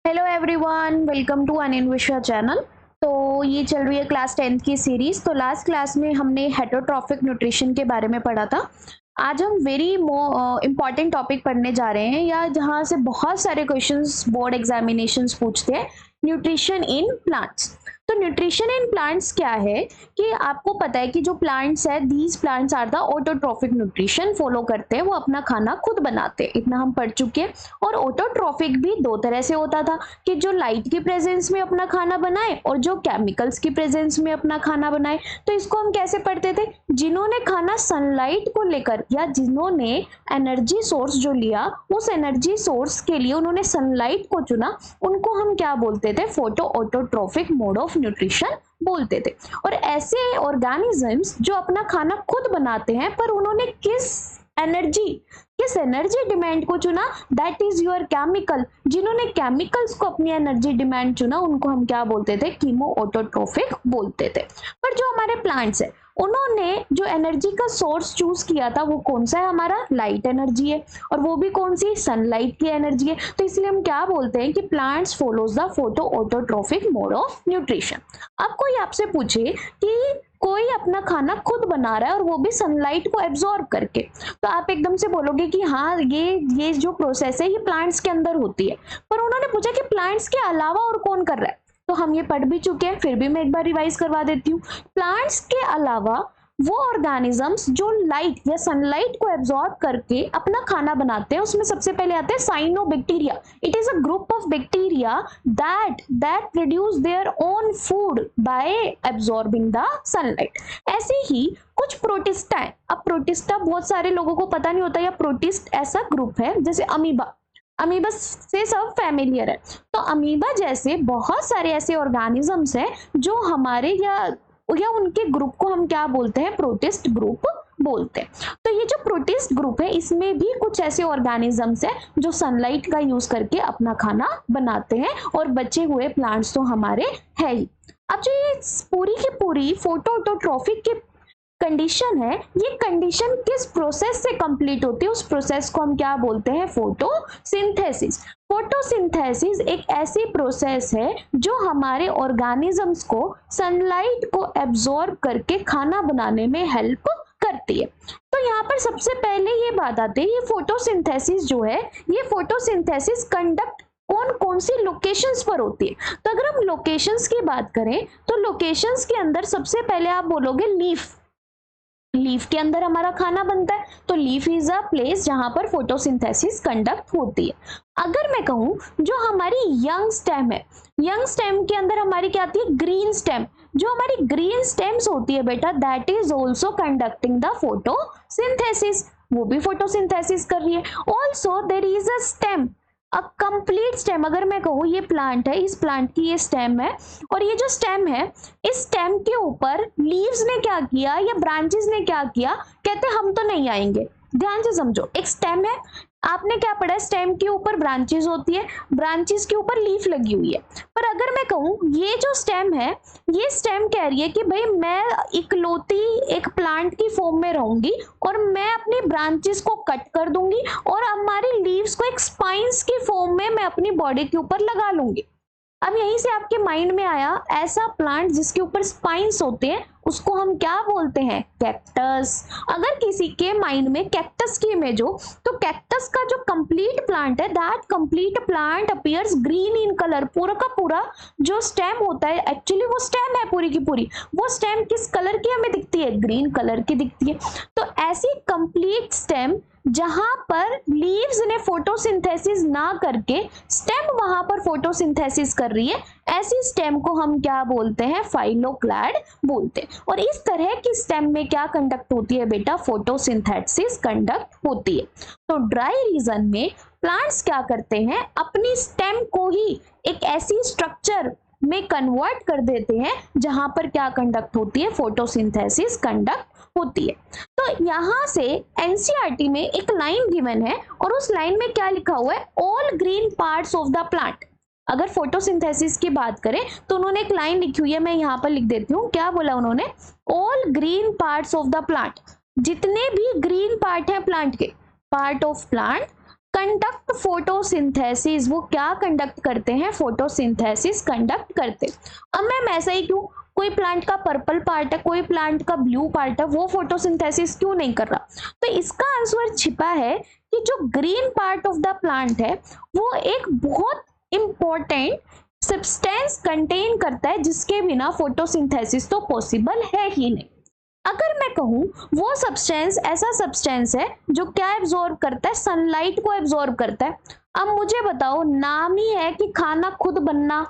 Hello everyone, welcome to Aninvisha channel. तो ये चल रही है क्लास 10th की सीरीज। तो लास्ट क्लास में हमने हेटरोट्रॉफिक न्यूट्रिशन के बारे में पढ़ा था। आज हम वेरी इंपॉर्टेंट टॉपिक पढ़ने जा रहे हैं, या जहाँ से बहुत सारे क्वेश्चंस बोर्ड एग्जामिनेशंस पूछते हैं, न्यूट्रिशन इन प्लांट्स। तो न्यूट्रिशन इन प्लांट्स क्या है कि आपको पता है कि जो प्लांट्स है, these plants are the autotrophic nutrition follow करते हैं, वो अपना खाना खुद बनाते हैं, इतना हम पढ़ चुके हैं। और ऑटोट्रॉफिक भी दो तरह से होता था कि जो लाइट की प्रेजेंस में अपना खाना बनाए और जो केमिकल्स की प्रेजेंस में अपना खाना बनाए। तो इसको हम कैसे पढ़ते थे? जिन्होंने खाना सनलाइट को लेकर, या जिन्होंने एनर्जी सोर्स जो लिया, उस एनर्जी सोर्स के लिए उन्होंने सनलाइट को चुना, उनको हम क्या बोलते थे? Photo autotrophic mode of nutrition बोलते थे। और ऐसे ऑर्गेनिजम्स जो अपना खाना खुद बनाते हैं, पर उन्होंने किस एनर्जी डिमांड को चुना, दैट इज योर केमिकल। जिन्होंने केमिकल्स को अपनी एनर्जी डिमांड चुना, उनको हम क्या बोलते थे? कीमो ऑटोट्रॉफिक बोलते थे। पर जो हमारे प्लांट्स है, उन्होंने जो एनर्जी का सोर्स चूज किया था, वो कौन सा है? हमारा लाइट एनर्जी है, और वो भी कौन सी? सनलाइट की एनर्जी है। तो इसलिए हम क्या बोलते हैं कि plants follows the photo autotrophic mode of nutrition. अब कोई आपसे पूछे कि कोई अपना खाना खुद बना रहा है और वो भी सनलाइट को एब्जॉर्ब करके, तो आप एकदम से बोलोगे कि हाँ, ये जो प्रोसेस है, ये प्लांट्स के अंदर होती है। पर उन्होंने पूछा कि प्लांट्स के अलावा और कौन कर रहा है? तो हम ये पढ़ भी चुके हैं, फिर भी मैं एक बार रिवाइज करवा देती हूँ। प्लांट्स के अलावा वो ऑर्गेनिजम्स जो लाइट या सनलाइट को एब्जॉर्ब करके अपना खाना बनाते हैं, उसमें सबसे पहले आते हैं cyanobacteria. It is a group of bacteria that produce their own food by absorbing the sunlight. ऐसे ही कुछ प्रोटिस्टा है। अब प्रोटिस्टा बहुत सारे लोगों को पता नहीं होता, या प्रोटिस्ट ऐसा ग्रुप है जैसे अमीबा से सब फैमिलियर है। तो अमीबा जैसे बहुत सारे ऐसे ऑर्गेनिजम्स हैं जो हमारे या उनके ग्रुप को हम क्या बोलते हैं? प्रोटिस्ट ग्रुप बोलते हैं। तो ये जो प्रोटिस्ट ग्रुप है, इसमें भी कुछ ऐसे ऑर्गेनिजम्स हैं जो सनलाइट का यूज करके अपना खाना बनाते हैं, और बचे हुए प्लांट्स तो हमारे है ही। अब जो ये पूरी की पूरी फोटो ऑटोट्रॉफिक की कंडीशन है, ये कंडीशन किस प्रोसेस से कंप्लीट होती है? उस प्रोसेस को हम क्या बोलते हैं? फोटोसिंथेसिस। फोटोसिंथेसिस एक ऐसी प्रोसेस है जो हमारे ऑर्गेनिजम्स को सनलाइट को एब्जॉर्ब करके खाना बनाने में हेल्प करती है। तो यहाँ पर सबसे पहले ये बात आती है, ये फोटोसिंथेसिस जो है, ये फोटोसिंथेसिस कंडक्ट कौन कौन सी लोकेशंस पर होती है? तो अगर हम लोकेशंस की बात करें, तो लोकेशंस के अंदर सबसे पहले आप बोलोगे लीफ के अंदर हमारा खाना बनता है। तो लीफ इज अ प्लेस जहां पर फोटोसिंथेसिस कंडक्ट होती है। अगर मैं कहूं जो हमारी यंग स्टेम है, यंग स्टेम के अंदर हमारी क्या आती है? Green stem. जो हमारी ग्रीन स्टेम्स होती है बेटा, that is also conducting the photosynthesis, वो भी फोटोसिंथेसिस कर रही है। Also there is a stem, a complete stem. अगर मैं कहूँ ये प्लांट है, इस प्लांट की ये स्टेम है, और ये जो स्टेम है, इस स्टेम के ऊपर लीव्स ने क्या किया, या ब्रांचेस ने क्या किया? कहते हम तो नहीं आएंगे। ध्यान से समझो, एक स्टेम है, आपने क्या पढ़ा? स्टेम के ऊपर ब्रांचेस होती है, ब्रांचेस के ऊपर लीफ लगी हुई है। पर अगर मैं कहूँ ये जो स्टेम है, ये स्टेम कह रही है कि भाई मैं इकलौती एक प्लांट की फॉर्म में रहूंगी, और मैं अपनी ब्रांचेस को कट कर दूंगी, और हमारी लीव्स को एक स्पाइंस की फॉर्म में मैं अपनी बॉडी के ऊपर लगा लूंगी। अब यहीं से आपके माइंड में आया, ऐसा प्लांट जिसके ऊपर स्पाइंस होते हैं, उसको हम क्या बोलते हैं? कैक्टस। अगर किसी के माइंड में कैक्टस की इमेज हो, तो कैक्टस का जो कंप्लीट प्लांट है, that complete plant appears green in colour. पूरा का पूरा जो स्टेम होता है, एक्चुअली वो स्टेम है पूरी की पूरी, वो स्टेम किस कलर की हमें दिखती है? ग्रीन कलर की दिखती है। तो ऐसी कंप्लीट स्टेम जहां पर लीव्स ने फोटोसिंथेसिस ना करके स्टेम वहां पर फोटोसिंथेसिस कर रही है, ऐसी स्टेम को हम क्या बोलते हैं? फाइलोक्लैड बोलते हैं। और इस तरह की स्टेम में क्या कंडक्ट होती है बेटा? फोटोसिंथेसिस कंडक्ट होती है। तो ड्राई रीजन में प्लांट्स क्या करते हैं? अपनी स्टेम को ही एक ऐसी स्ट्रक्चर में कन्वर्ट कर देते हैं जहां पर क्या कंडक्ट होती है? फोटोसिंथेसिस कंडक्ट होती है। तो यहां से एनसीईआरटी में एक लाइन गिवन है, और उस लाइन में क्या लिखा हुआ है? All green parts of the plant. अगर फोटोसिंथेसिस की बात करें तो उन्होंने एक लाइन लिखी हुई है, मैं यहां पर लिख देती हूँ। क्या बोला उन्होंने? All green parts of the plant. जितने भी ग्रीन पार्ट है प्लांट के, part of plant conduct photosynthesis, वो क्या कंडक्ट करते हैं? फोटोसिंथेसिस कंडक्ट करते। अब मैम ऐसा ही क्यों? कोई प्लांट का पर्पल पार्ट है, कोई प्लांट का ब्लू पार्ट है, वो फोटोसिंथेसिस क्यों नहीं कर रहा? तो इसका आंसर छिपा है कि जो green part of the plant है वो एक बहुत इंपॉर्टेंट सब्सटेंस कंटेन करता है जिसके बिना फोटोसिंथेसिस तो पॉसिबल है ही नहीं। अगर मैं कहूं वो सब्सटेंस ऐसा सब्सटेंस है जो क्या एब्जॉर्ब करता है? सनलाइट को एब्जॉर्ब करता है। अब मुझे बताओ, नाम ही है कि खाना खुद बनना,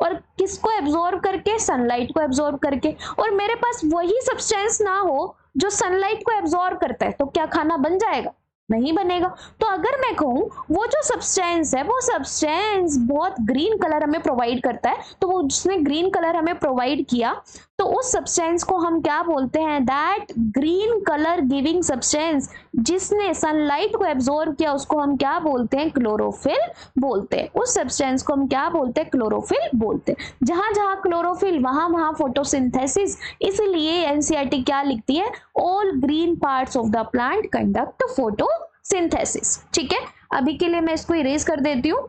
और किसको एब्जॉर्ब करके? सनलाइट को एब्जॉर्ब करके। और मेरे पास वही सब्सटेंस ना हो जो सनलाइट को एब्जॉर्ब करता है, तो क्या खाना बन जाएगा? नहीं बनेगा। तो अगर मैं कहूं वो जो सब्सटेंस है वो सब्सटेंस बहुत ग्रीन कलर हमें प्रोवाइड करता है, तो वो जिसने ग्रीन कलर हमें प्रोवाइड किया तो उस सब्सटेंस को हम क्या बोलते हैं? That green colour giving substance जिसने सनलाइट को एब्जॉर्ब किया उसको हम क्या बोलते हैं? क्लोरोफिल बोलते हैं। उस सब्सटेंस को हम क्या बोलते हैं? क्लोरोफिल बोलते हैं। जहां जहां क्लोरोफिल वहां वहां फोटोसिंथेसिस, इसलिए एनसीईआरटी क्या लिखती है? All green parts of the plant conduct photosynthesis. ठीक है, अभी के लिए मैं इसको इरेज कर देती हूँ।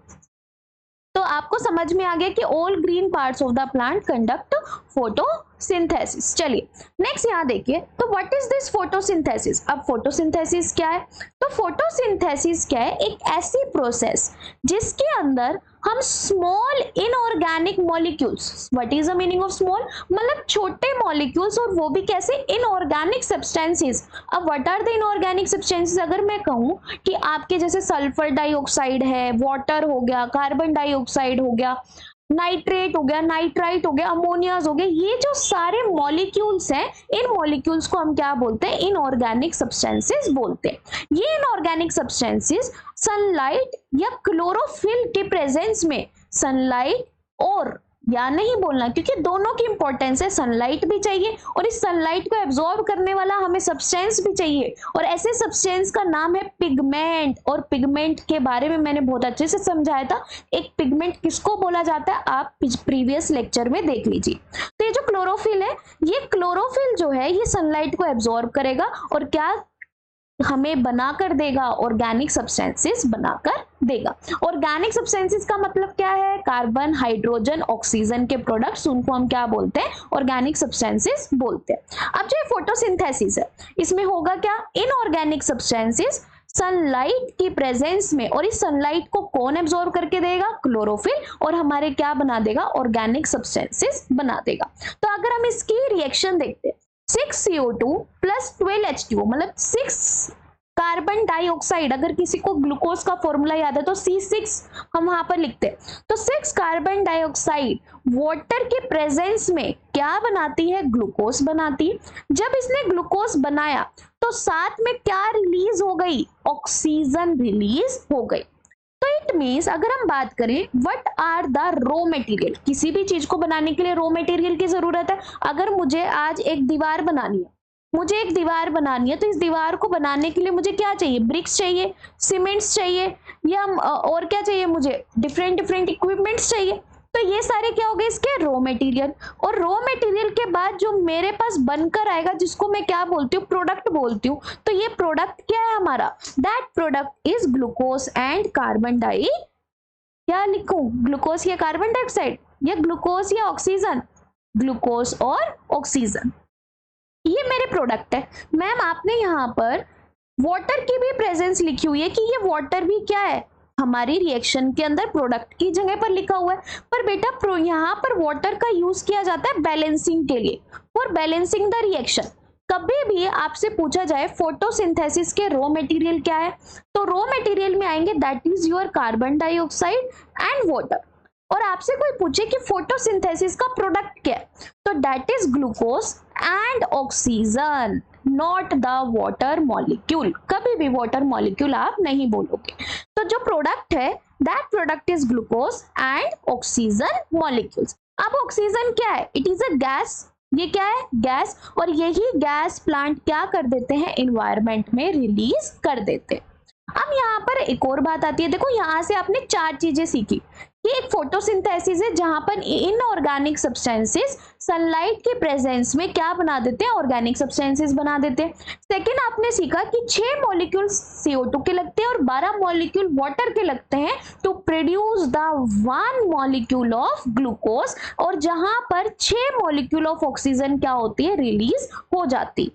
तो आपको समझ में आ गया कि all green parts of the plant conduct photosynthesis. चलिए नेक्स्ट यहाँ देखिए, तो व्हाट इज दिस फोटोसिंथेसिस? अब फोटोसिंथेसिस क्या है? तो फोटोसिंथेसिस क्या है? एक ऐसी प्रोसेस जिसके अंदर हम small inorganic molecules, what is the meaning of small? मतलब छोटे मॉलिक्यूल्स, और वो भी कैसे? Inorganic substances. अब what are the inorganic substances? अगर मैं कहूं कि आपके जैसे सल्फर डाइऑक्साइड है, वाटर हो गया, कार्बन डाइऑक्साइड हो गया, नाइट्रेट हो गया, नाइट्राइट हो गया, अमोनियाज हो गए, ये जो सारे मॉलिक्यूल्स हैं, इन मॉलिक्यूल्स को हम क्या बोलते हैं? इनऑर्गेनिक सब्सटेंसेस बोलते हैं। ये इनऑर्गेनिक सब्सटेंसेस सनलाइट या क्लोरोफिल के प्रेजेंस में, सनलाइट और या नहीं बोलना क्योंकि दोनों की इंपॉर्टेंस है, सनलाइट भी चाहिए और इस सनलाइट को एब्जॉर्ब करने वाला हमें सब्सटेंस भी चाहिए, और ऐसे सब्सटेंस का नाम है पिगमेंट। और पिगमेंट के बारे में मैंने बहुत अच्छे से समझाया था। एक पिगमेंट किसको बोला जाता है आप प्रीवियस लेक्चर में देख लीजिए। तो ये जो क्लोरोफिल है, ये क्लोरोफिल जो है ये सनलाइट को एब्जॉर्ब करेगा और क्या हमें बनाकर देगा? ऑर्गेनिक सब्सटेंसेस बनाकर देगा। ऑर्गेनिक सब्सटेंसेस का मतलब क्या है? कार्बन, हाइड्रोजन, ऑक्सीजन के प्रोडक्ट्स, उनको हम क्या बोलते हैं? ऑर्गेनिक सब्सटेंसेस बोलते हैं। अब जो फोटोसिंथेसिस है इसमें होगा क्या? इनऑर्गेनिक सब्सटेंसेस सनलाइट की प्रेजेंस में, और इस सनलाइट को कौन एब्जॉर्ब करके देगा? क्लोरोफिल, और हमारे क्या बना देगा? ऑर्गेनिक सब्सटेंसेस बना देगा। तो अगर हम इसकी रिएक्शन देखते हैं, 6CO2 प्लस 12H2O, मतलब 6 कार्बन डाइऑक्साइड, अगर किसी को ग्लूकोज का फॉर्मूला याद है तो C6 हम वहां पर लिखते हैं। तो 6 कार्बन डाइऑक्साइड वाटर के प्रेजेंस में क्या बनाती है? ग्लूकोज बनाती है। जब इसने ग्लूकोज बनाया तो साथ में क्या रिलीज हो गई? ऑक्सीजन रिलीज हो गई। तो इट मीन्स अगर हम बात करें what are the raw material, किसी भी चीज को बनाने के लिए रॉ मटेरियल की जरूरत है। अगर मुझे आज एक दीवार बनानी है, मुझे एक दीवार बनानी है, तो इस दीवार को बनाने के लिए मुझे क्या चाहिए? ब्रिक्स चाहिए, सीमेंट्स चाहिए, या और क्या चाहिए? मुझे डिफरेंट डिफरेंट इक्विपमेंट्स चाहिए। तो ये सारे क्या हो गए? इसके रॉ मटेरियल। और रॉ मटेरियल के बाद जो मेरे पास बनकर आएगा, जिसको मैं क्या बोलती हूँ? प्रोडक्ट बोलती हूँ। तो ये प्रोडक्ट क्या है हमारा? That product is glucose and carbon di, क्या लिखूं? ग्लूकोज या कार्बन डाइऑक्साइड, या ग्लूकोज या ऑक्सीजन? ग्लूकोज और ऑक्सीजन, ये मेरे प्रोडक्ट है। मैम आपने यहाँ पर वाटर की भी प्रेजेंस लिखी हुई है कि ये वाटर भी क्या है? हमारी रिएक्शन के अंदर प्रोडक्ट की जगह पर लिखा हुआ है। पर बेटा यहाँ पर वाटर का यूज किया जाता है बैलेंसिंग के लिए, फॉर बैलेंसिंग द रिएक्शन। कभी भी आपसे पूछा जाए फोटोसिंथेसिस के रॉ मटेरियल क्या है, तो रॉ मटेरियल में आएंगे that is your carbon dioxide and water. और आपसे कोई पूछे कि फोटोसिंथेसिस का प्रोडक्ट क्या है, तो that is glucose and oxygen, not the water molecule. कभी भी वाटर मॉलिक्यूल आप नहीं बोलोगे। तो जो प्रोडक्ट है that product is glucose and oxygen molecules. अब ऑक्सीजन क्या है? It is a gas. ये क्या है? गैस। और यही गैस प्लांट क्या कर देते हैं? एनवायरमेंट में रिलीज कर देते हैं। अब यहाँ पर एक और बात आती है, देखो यहाँ से आपने 4 चीजें सीखी कि एक फोटोसिंथेसिस है जहां पर इनऑर्गेनिक सब्सटेंसेस सनलाइट के प्रेजेंस में क्या बना देते हैं, ऑर्गेनिक सब्सटेंसेस बना देते हैं। सेकेंड आपने सीखा कि 6 मॉलिक्यूल CO2 के लगते हैं और 12 मॉलिक्यूल वाटर के लगते हैं to produce the 1 molecule of glucose, और जहां पर 6 मॉलिक्यूल ऑफ ऑक्सीजन क्या होती है, रिलीज हो जाती।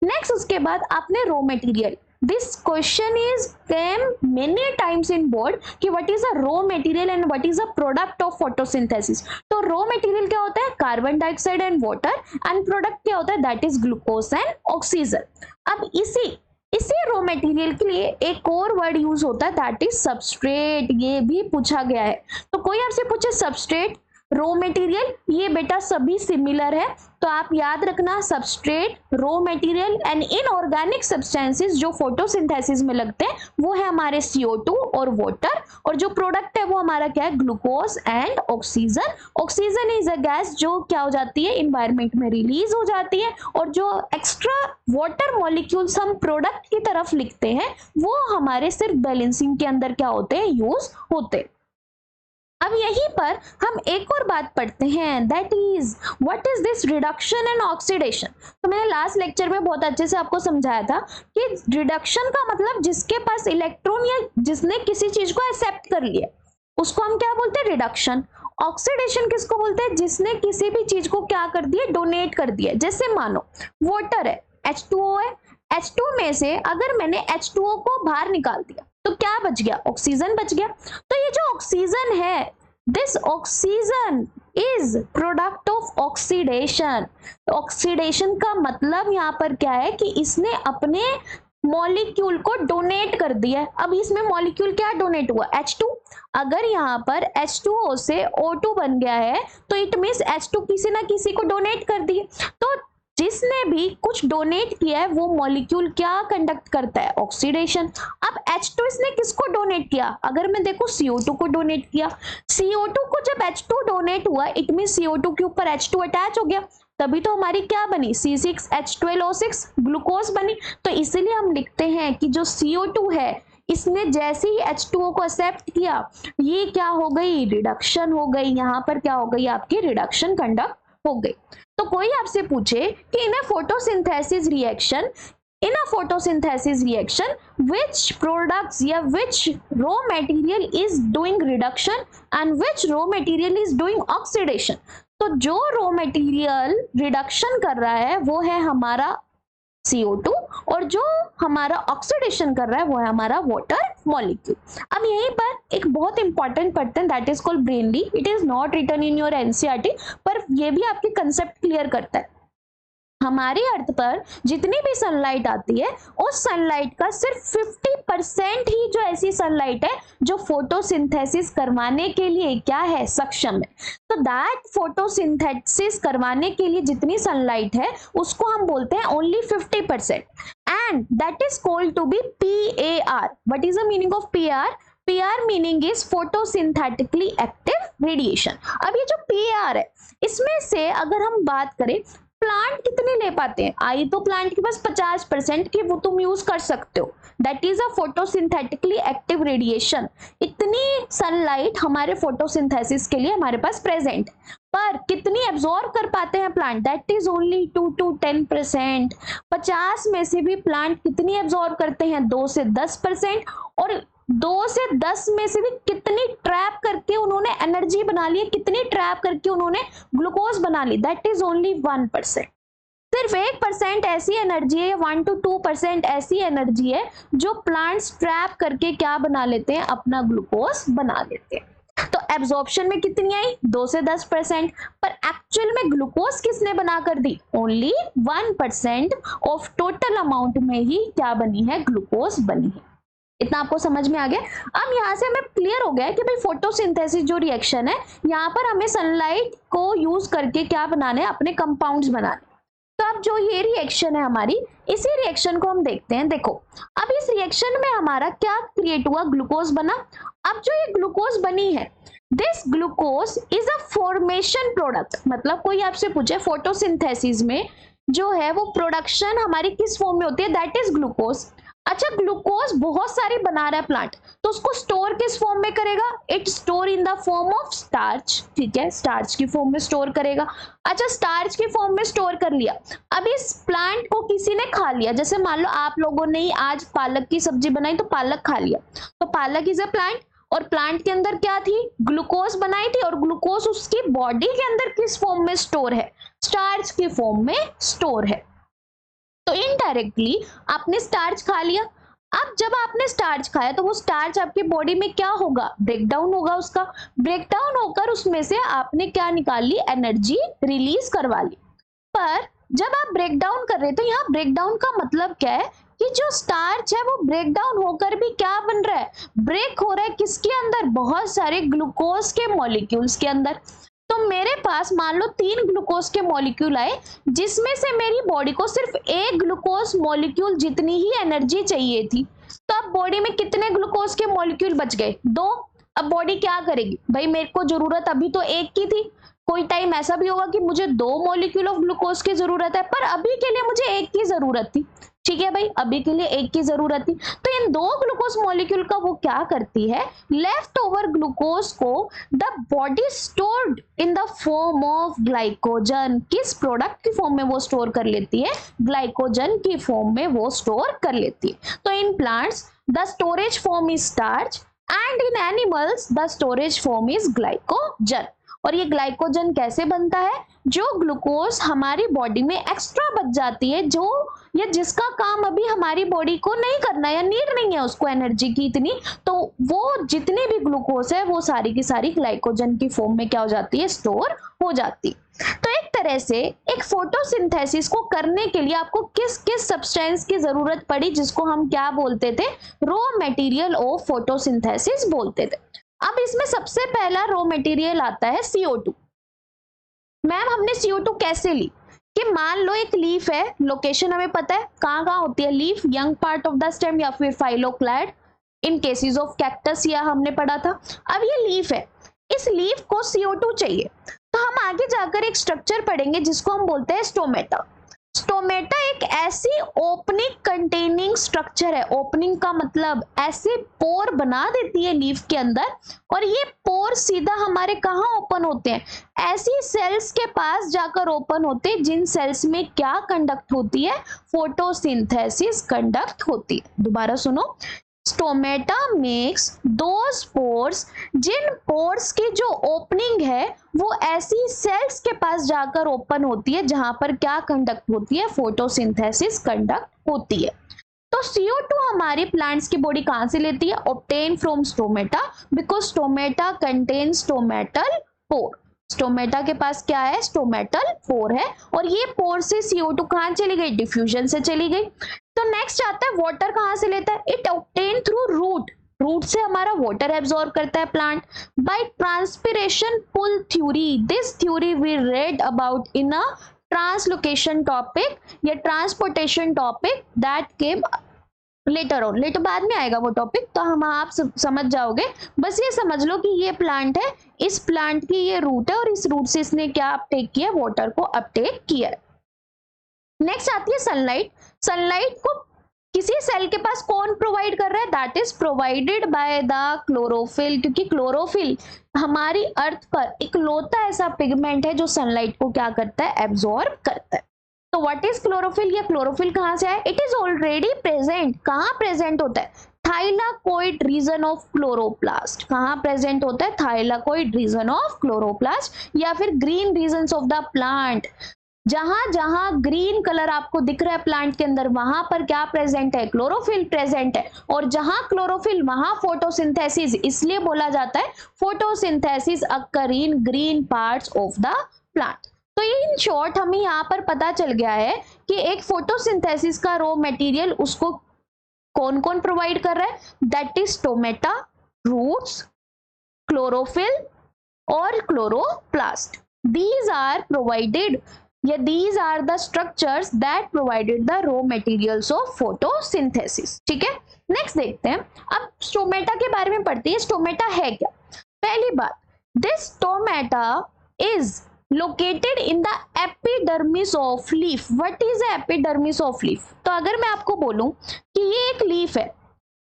नेक्स्ट उसके बाद आपने raw material, this question is came many times in board कि what is a raw material and what is a product of photosynthesis. तो रॉ मटेरियल क्या होता है, carbon dioxide and water, end product क्या होता है, that is glucose and oxygen. अब इसी रॉ मटेरियल के लिए एक और वर्ड यूज होता है, दैट इज सबस्ट्रेट। ये भी पूछा गया है, तो कोई आपसे पूछे सबस्ट्रेट, रॉ मटेरियल, ये बेटा सभी सिमिलर है, तो आप याद रखना substrate, raw material and inorganic substances जो फोटोसिंथेसिस में लगते हैं वो है हमारे CO2 और वाटर, और जो प्रोडक्ट है वो हमारा क्या है, glucose and oxygen. Oxygen is a gas जो क्या हो जाती है, इन्वायरमेंट में रिलीज हो जाती है, और जो एक्स्ट्रा वाटर मॉलिक्यूल्स हम प्रोडक्ट की तरफ लिखते हैं वो हमारे सिर्फ बैलेंसिंग के अंदर क्या होते हैं, यूज होते हैं। अब यहीं पर हम एक और बात पढ़ते हैं, that is what is this reduction and oxidation. तो मैंने लास्ट लेक्चर में बहुत अच्छे से आपको समझाया था कि रिडक्शन का मतलब जिसके पास इलेक्ट्रॉन या जिसने किसी चीज को एक्सेप्ट कर लिया उसको हम क्या बोलते हैं, रिडक्शन। ऑक्सीडेशन किसको बोलते हैं, जिसने किसी भी चीज को क्या कर दिया, डोनेट कर दिया। जैसे मानो वाटर है, H2O है, H2 में से अगर मैंने H2O को बाहर निकाल दिया तो क्या बच गया, ऑक्सीजन बच गया। तो ये जो ऑक्सीजन है, this oxygen is product of oxidation. Oxidation का मतलब यहाँ पर क्या है कि इसने अपने मॉलिक्यूल को डोनेट कर दिया। अब इसमें मॉलिक्यूल क्या डोनेट हुआ, H2। अगर यहाँ पर H2O से O2 बन गया है तो इट मीन्स H2 किसी ना किसी को डोनेट कर दिए। तो जिसने भी कुछ डोनेट किया है वो मॉलिक्यूल क्या कंडक्ट करता है, ऑक्सीडेशन। अब H2 इसने किसको डोनेट किया, अगर मैं देखो CO2 को डोनेट किया। CO2 को जब H2 डोनेट हुआ इट मीन CO2 के ऊपर H2 अटैच हो गया, तभी तो हमारी क्या बनी, C6H12O6 ग्लूकोज बनी। तो इसीलिए हम लिखते हैं कि जो CO2 है इसने जैसे ही H2O को एक्सेप्ट किया ये क्या हो गई, रिडक्शन हो गई। यहाँ पर क्या हो गई, आपकी रिडक्शन कंडक्ट हो गई। तो कोई आपसे पूछे कि इन अ फोटोसिंथेसिस रिएक्शन which products या which raw material is doing reduction and which raw material is doing oxidation। तो जो रॉ मटेरियल रिडक्शन कर रहा है वो है हमारा CO2 और जो हमारा ऑक्सीडेशन कर रहा है वो है हमारा वाटर मॉलिक्यूल। अब यहीं पर एक बहुत इंपॉर्टेंट पढ़ते हैं, that is called Brainly. It is not written in your NCERT, पर ये भी आपके कंसेप्ट क्लियर करता है। हमारी अर्थ पर जितनी भी सनलाइट आती है उस सनलाइट का सिर्फ 50% ही जो ऐसी सनलाइट है जो फोटोसिंथेसिस करवाने के लिए क्या है, सक्षम है। तो दैट फोटोसिंथेसिस करवाने के लिए जितनी सनलाइट है उसको हम बोलते हैं only 50%, and that is called to be PAR। What is the meaning of PR? PR meaning is photosynthetically active radiation. अब ये जो PR है इसमें से अगर हम बात करें प्लांट कितने ले पाते हैं, आई तो प्लांट के पास 50% की वो तुम यूज कर सकते हो, that is a photosynthetically active radiation. इतनी सनलाइट हमारे फोटोसिंथेसिस के लिए हमारे पास प्रेजेंट, पर कितनी एब्जॉर्ब कर पाते हैं plant, that is only 2 to 10%। 50 में से भी प्लांट कितनी एब्जॉर्ब करते हैं, 2 से 10%, और 2 से 10 में से भी कितनी ट्रैप करके उन्होंने एनर्जी बना ली, कितनी ट्रैप करके उन्होंने ग्लूकोज बना ली, दैट इज ओनली 1%। सिर्फ 1% ऐसी एनर्जी है, 1 to 2% ऐसी एनर्जी है जो प्लांट्स ट्रैप करके क्या बना लेते हैं, अपना ग्लूकोज बना लेते हैं। तो एब्जॉर्प्शन में कितनी आई, 2 से 10%, पर एक्चुअल में ग्लूकोज किसने बना कर दी, ओनली 1% ऑफ टोटल अमाउंट में ही क्या बनी है, ग्लूकोज बनी है। इतना आपको समझ में आ गया। अब यहाँ से हमें क्लियर हो गया कि भाई फोटोसिंथेसिस जो रिएक्शन है यहाँ पर हमें सनलाइट को यूज करके क्या बनाने, अपने कंपाउंड्स बनाने। तो अब जो ये रिएक्शन है हमारी, इसी रिएक्शन को हम देखते हैं। देखो अब इस रिएक्शन में हमारा क्या क्रिएट हुआ, ग्लूकोज बना। अब जो ये ग्लूकोज बनी है, this glucose is a formation product. मतलब कोई आपसे पूछे फोटोसिंथेसिस में जो है वो प्रोडक्शन हमारी किस फॉर्म में होती है, दैट इज ग्लूकोज। अच्छा, ग्लूकोज बहुत सारी बना रहा है प्लांट, तो उसको स्टोर किस फॉर्म में करेगा? It store in the form of starch, ठीक है, स्टार्च की फॉर्म में स्टोर करेगा। अच्छा, स्टार्च की फॉर्म में स्टोर कर लिया, अब इस प्लांट को किसी ने खा लिया, जैसे मान लो आप लोगों ने ही आज पालक की सब्जी बनाई तो पालक खा लिया, तो पालक इज अ प्लांट, और प्लांट के अंदर क्या थी? ग्लूकोज बनाई थी, और ग्लूकोज उसकी बॉडी के अंदर किस फॉर्म में स्टोर है? स्टार्च की फॉर्म में स्टोर है। तो इनडायरेक्टली आपने स्टार्च खा लिया। अब जब आपने स्टार्च खाया तो वो स्टार्च आपकी बॉडी में क्या होगा? ब्रेक डाउन होगा, उसका ब्रेक डाउन होकर उसमें से आपने क्या निकाल ली? एनर्जी रिलीज करवा ली। पर जब आप ब्रेक डाउन कर रहे, तो यहाँ ब्रेक डाउन का मतलब क्या है कि जो स्टार्च है वो ब्रेक डाउन होकर भी क्या बन रहा है? ब्रेक हो रहा है किसके अंदर? बहुत सारे ग्लूकोज के मॉलिक्यूल्स के अंदर। तो मेरे पास मान लो 3 ग्लूकोज के मॉलिक्यूल आए, जिसमें से मेरी बॉडी को सिर्फ एक ग्लूकोज मॉलिक्यूल जितनी ही एनर्जी चाहिए थी। तो अब बॉडी में कितने ग्लूकोज के मॉलिक्यूल बच गए? 2। अब बॉडी क्या करेगी? भाई मेरे को जरूरत अभी तो एक की थी, कोई टाइम ऐसा भी होगा कि मुझे 2 मॉलिक्यूल ऑफ ग्लूकोज की जरूरत है, पर अभी के लिए मुझे एक की जरूरत थी, ठीक है भाई, अभी के लिए एक की जरूरत थी। तो इन 2 ग्लूकोज मॉलिक्यूल का वो क्या करती है? लेफ्ट ओवर ग्लूकोज को the body stored in the form of glycogen. किस प्रोडक्ट की फॉर्म में वो स्टोर कर लेती है? ग्लाइकोजन की फॉर्म में वो स्टोर कर लेती है। तो in plants the storage form is starch and in animals the storage form is glycogen. और ये ग्लाइकोजन कैसे बनता है? जो ग्लूकोज हमारी बॉडी में एक्स्ट्रा बच जाती है, जो या जिसका काम अभी हमारी बॉडी को नहीं करना या नीड नहीं है उसको एनर्जी की इतनी, तो वो जितनी भी ग्लूकोज है वो सारी की सारी ग्लाइकोजन की फॉर्म में क्या हो जाती है? स्टोर हो जाती। तो एक तरह से एक फोटोसिंथेसिस को करने के लिए आपको किस किस सब्सटेंस की जरूरत पड़ी, जिसको हम क्या बोलते थे? रॉ मटेरियल ऑफ फोटोसिंथेसिस बोलते थे। अब इसमें सबसे पहला रॉ मटेरियल आता है CO2। मैम हमने CO2 कैसे ली? कि मान लो एक लीफ है, लोकेशन हमें पता है कहाँ कहाँ होती है leaf, young part of the stem या फिर phylloclade, in cases of cactus या हमने पढ़ा था। अब ये लीफ है, इस लीफ को CO2 चाहिए, तो हम आगे जाकर एक स्ट्रक्चर पढ़ेंगे जिसको हम बोलते हैं स्टोमेटा। स्टोमेटा एक ऐसी ओपनिंग कंटेनिंग स्ट्रक्चर है, ओपनिंग का मतलब ऐसे पोर बना देती है लीफ के अंदर, और ये पोर सीधा हमारे कहाँ ओपन होते हैं? ऐसी सेल्स के पास जाकर ओपन होते हैं जिन सेल्स में क्या कंडक्ट होती है? फोटोसिंथेसिस कंडक्ट होती है। दोबारा सुनो, स्टोमेटा मेक्स दोज पोर्स, जिन पोर्स की जो ओपनिंग है वो ऐसी सेल्स के पास जाकर ओपन होती है जहां पर क्या कंडक्ट होती है? फोटोसिंथेसिस कंडक्ट होती है। तो CO2 हमारे प्लांट्स की बॉडी कहां से लेती है? Obtain from stomata, because stomata contains stomatal pore. Stomata के पास क्या है? स्टोमेटल पोर है, और ये पोर से CO2 कहां चली गई? डिफ्यूजन से चली गई। तो नेक्स्ट आता है वाटर कहां से लेता है? It obtain through root, root से हमारा वाटर एब्जॉर्ब करता है plant by transpiration pull theory. This theory we read about in a translocation topic या transportation topic that came later on, later बाद में आएगा वो टॉपिक, तो हम आप समझ जाओगे। बस ये समझ लो कि ये प्लांट है, इस प्लांट की ये रूट है, और इस रूट से इसने क्या अपटेक किया? वाटर को अपटेक किया है। नेक्स्ट आती है सनलाइट। सनलाइट को किसी सेल के पास कौन प्रोवाइड कर रहा है? That is provided by the chlorophyll, क्योंकि क्लोरोफिल हमारी अर्थ पर इकलौता ऐसा पिगमेंट है जो सनलाइट को क्या करता है? एब्जॉर्ब करता है। तो व्हाट इज क्लोरोफिल, या क्लोरोफिल कहां से आया? It is already present. कहां प्रेजेंट होता है? Thylakoid region of chloroplast. कहां प्रेजेंट होता है? थाइलाकोइड रीजन ऑफ क्लोरोप्लास्ट, या फिर green regions of the plant. जहां जहां ग्रीन कलर आपको दिख रहा है प्लांट के अंदर, वहां पर क्या प्रेजेंट है? क्लोरोफिल प्रेजेंट है। और जहां क्लोरोफिल वहां फोटोसिंथेसिस, इसलिए बोला जाता है photosynthesis occur in green parts of the plant. तो इन शॉर्ट हमें यहाँ पर पता चल गया है कि एक फोटोसिंथेसिस का रॉ मटेरियल उसको कौन कौन प्रोवाइड कर रहा है? That is stomata, roots, chlorophyll और chloroplast. These are provided, yeah, these are the structures that provided the raw materials of photosynthesis। ठीक है, नेक्स्ट देखते हैं। अब स्टोमेटा के बारे में पढ़ते हैं। स्टोमेटा है क्या? पहली बात, this stomata is located in the epidermis of leaf. What is epidermis of leaf? तो अगर मैं आपको बोलूं कि ये एक लीफ है,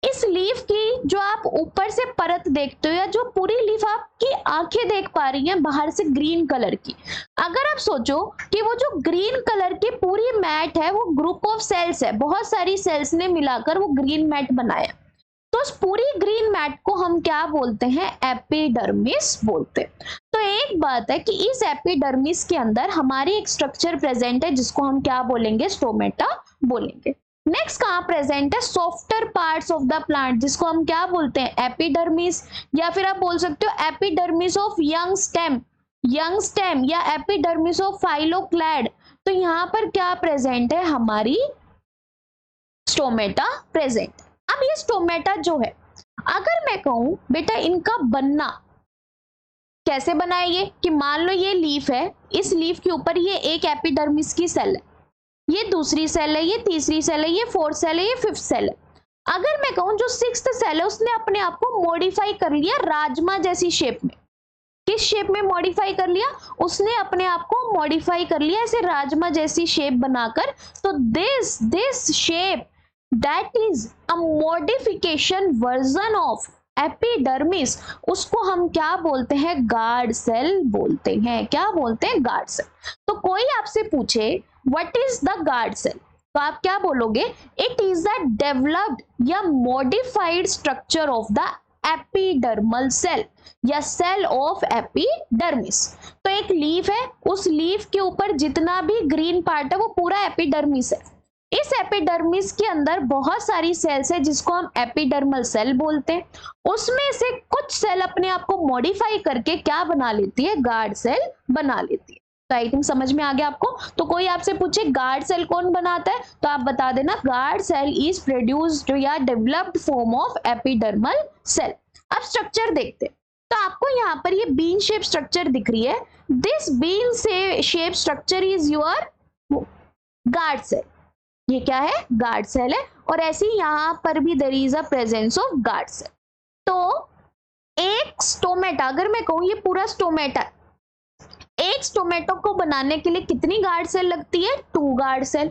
इस लीफ की जो आप ऊपर से परत देखते हो या जो पूरी लीफ आपकी आंखें देख पा रही हैं बाहर से ग्रीन कलर की, अगर आप सोचो कि वो जो ग्रीन कलर की पूरी मैट है वो ग्रुप ऑफ सेल्स है, बहुत सारी सेल्स ने मिलाकर वो ग्रीन मैट बनाया, तो उस पूरी ग्रीन मैट को हम क्या बोलते हैं? एपिडर्मिस बोलते हैं। तो एक बात है कि इस एपिडर्मिस के अंदर हमारी एक स्ट्रक्चर प्रेजेंट है जिसको हम क्या बोलेंगे? स्टोमेटा बोलेंगे। नेक्स्ट कहाँ प्रेजेंट है? Softer parts of the plant, जिसको हम क्या बोलते हैं? एपिडर्मिस, या फिर आप बोल सकते हो एपिडर्मिस ऑफ यंग स्टेम या एपिडर्मिस ऑफ फाइलोक्लैड। तो यहाँ पर क्या प्रेजेंट है? हमारी स्टोमेटा प्रेजेंट। अब ये स्टोमेटा जो है, अगर मैं कहूं बेटा इनका बनना कैसे बना है ये, कि मान लो ये लीफ है, इस लीफ के ऊपर ये एक एपिडर्मिस की सेल है, ये दूसरी सेल है, ये तीसरी सेल है, ये फोर्थ सेल है, ये फिफ्थ सेल है। अगर मैं कहूं जो सिक्स्थ सेल है उसने अपने आप को मॉडिफाई कर लिया राजमा जैसी शेप में। किस शेप में मॉडिफाई कर लिया? उसने अपने आप को मॉडिफाई कर लिया ऐसे राजमा जैसी शेप बनाकर। तो this shape that is a modification version of epidermis, उसको हम क्या बोलते हैं? गार्ड सेल बोलते हैं। क्या बोलते हैं? Guard cell. तो कोई आपसे पूछे what is the guard cell, तो आप क्या बोलोगे? इट इज द डेवलप्ड या modified structure of the epidermal cell या सेल ऑफ एपिडर्मिस। तो एक लीफ है, उस लीफ के ऊपर जितना भी ग्रीन पार्ट है वो पूरा एपिडर्मिस है। इस एपिडर्मिस के अंदर बहुत सारी सेल्स है जिसको हम एपिडर्मल सेल बोलते हैं। उसमें से कुछ सेल अपने आप को मॉडिफाई करके क्या बना लेती है? गार्ड सेल बना लेती है। तो आई थिंक समझ में आ गया आपको। तो कोई आपसे पूछे गार्ड सेल कौन बनाता है, तो आप बता देना गार्ड सेल इज प्रोड्यूस्ड या developed form of epidermal cell. अब स्ट्रक्चर देखते हैं, तो आपको यहाँ पर ये बीन शेप स्ट्रक्चर दिख रही है। This bean shape structure is your guard cell. ये क्या है? गार्ड सेल है। और ऐसे ही यहाँ पर भी there is a presence of guard cell. तो एक स्टोमेटा, अगर मैं कहूँ ये पूरा स्टोमेटा, एक स्टोमेटो को बनाने के लिए कितनी गार्ड सेल लगती है? 2 गार्ड सेल।